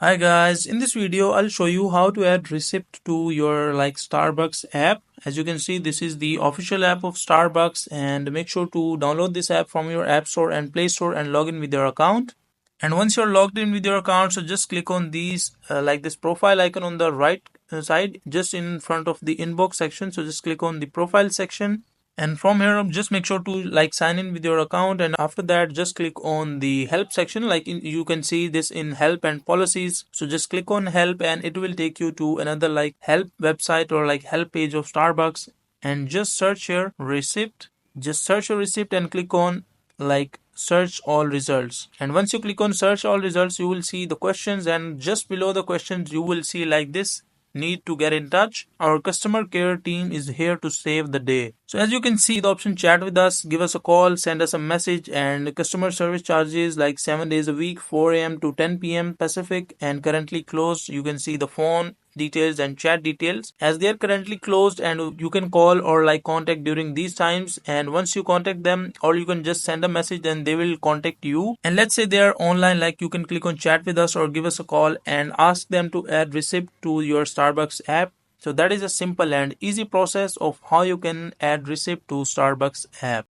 Hi guys, in this video I'll show you how to add receipt to your Starbucks app. As you can see, this is the official app of Starbucks, and make sure to download this app from your App Store and Play Store and log in with your account. And once you're logged in with your account, so just click on these this profile icon on the right side just in front of the inbox section. So just click on the profile section, and from here just make sure to sign in with your account, and after that just click on the help section. You can see this in help and policies, so just click on help and it will take you to another help website or help page of Starbucks, and just search here receipt. Just search your receipt and click on search all results, and once you click on search all results you will see the questions, and just below the questions you will see this: need to get in touch. Our customer care team is here to save the day. So as you can see the option chat with us, give us a call, send us a message, and customer service charges 7 days a week, 4 a.m. to 10 p.m. Pacific, and currently closed. You can see the phone details and chat details as they are currently closed, and you can call or contact during these times, and once you contact them, or you can just send a message and they will contact you. And let's say they are online, you can click on chat with us or give us a call and ask them to add receipt to your Starbucks app. So that is a simple and easy process of how you can add receipt to Starbucks app.